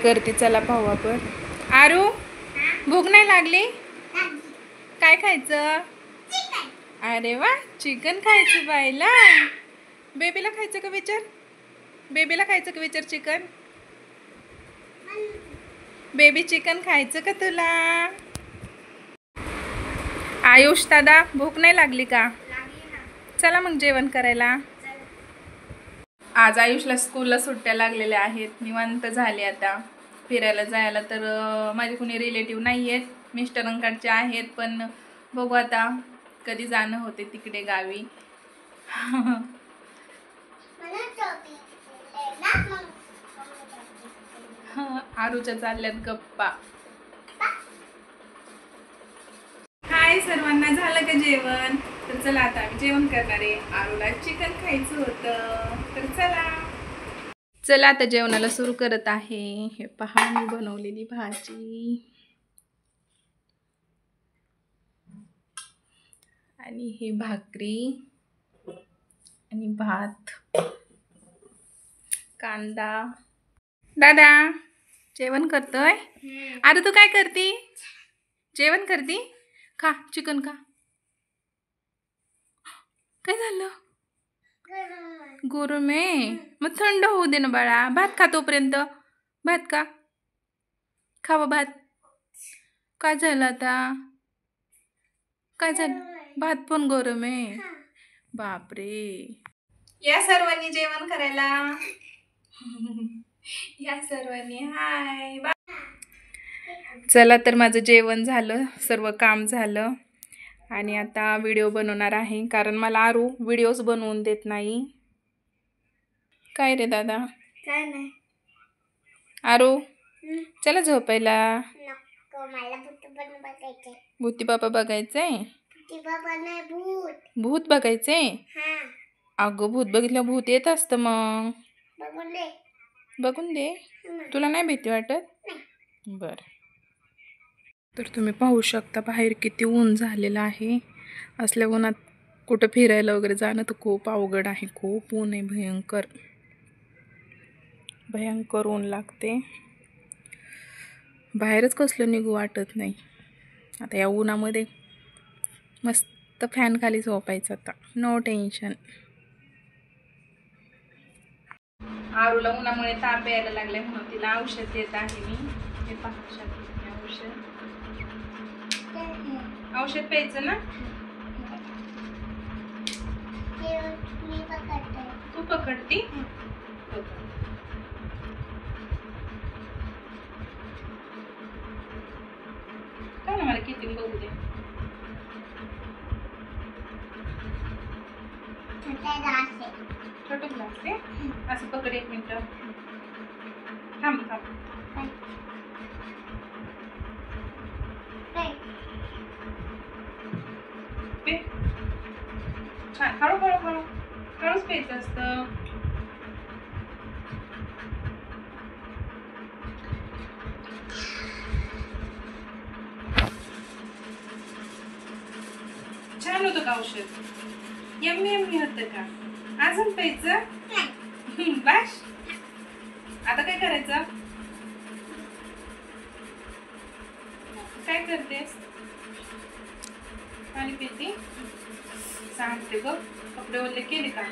करते चला पाहू आपण. आरू भूक नाही लागली? काय खायचं? अरे वा चिकन खायचं बाईला. बेबीला खायचं का विचार? बेबीला खायचं का विचार चिकन? बेबी चिकन खायचं का तुला? आयुष दादा भूक नाही लागली का? चला मग जेवण करायला. आज आयुषला स्कूलला सुट्ट्या लागलेल्या आहेत. निवांत झाले आता. फिरायला जायला तर माझे कोणी रिलेटिव्ह नाही आहेत, मिस्टरांकडचे आहेत, पण बघू आता कधी जाणं होते तिकडे गावी. आरूच्या चालल्यात गप्पा. हाय सर्वांना, झालं का जेवण? तर चला आता आम्ही जेवण करणार आहे. आरूला चिकन खायचं होतं तर चला आता जेवणाला सुरू करत आहे. हे पहा मी बनवलेली भाजी आणि ही भाकरी आणि भात, कांदा. दादा जेवण करतोय? अरे तू काय करती? जेवण करती? खा चिकन खा. काय झालं? गरम आहे मग थंड होऊ दे ना बाळा. भात खा तोपर्यंत. भात का खावा भात. काय झालं आता? काय झालं? भात पण गरम आहे. बापरे. या सर्वांनी जेवण करायला. या सर्वांनी हाय. चला तर माझं जेवण झालं, सर्व काम झालं आणि आता व्हिडिओ बनवणार आहे, कारण मला आरू व्हिडिओज बनवून देत नाही. काय रे दादा? काय नाही. आरू चला झोपायला. भूती बाबा बघायचंय? भूत बघायचंय? अगं भूत बघितलं भूत येत असतं मग. बघून दे. तुला नाही भीती वाटत? बर. तर तुम्ही पाहू शकता बाहेर किती ऊन झालेलं आहे. असल्या उन्हात कुठं फिरायला वगैरे जाणं तर खूप अवघड आहे. खूप ऊन आहे, भयंकर भयंकर ऊन लागते. बाहेरच कसलं निघू वाटत नाही. आता या उन्हामध्ये मस्त फॅन खाली झोपायचं आता. No tension. आरूला उन्हामुळे ताप यायला लागलाय म्हणून तिला औषध देत आहे मी. हे पहा औषध प्यायचं ना. तू पकडती? काय ना मला किती बघू दे. छोटं ग्लास आहे. असं पकड. 1 मिनिट थांब थांब. छान. हळू हळू हळू हळूच प्यायचं असतं. छान होतं का औषध? यम्मी यम्मी होतं का? अजून प्यायचं? बस. आता काय करायचं? काय करतेस? पाणी पिते? सांगते बघ. कपडे ओले केले का?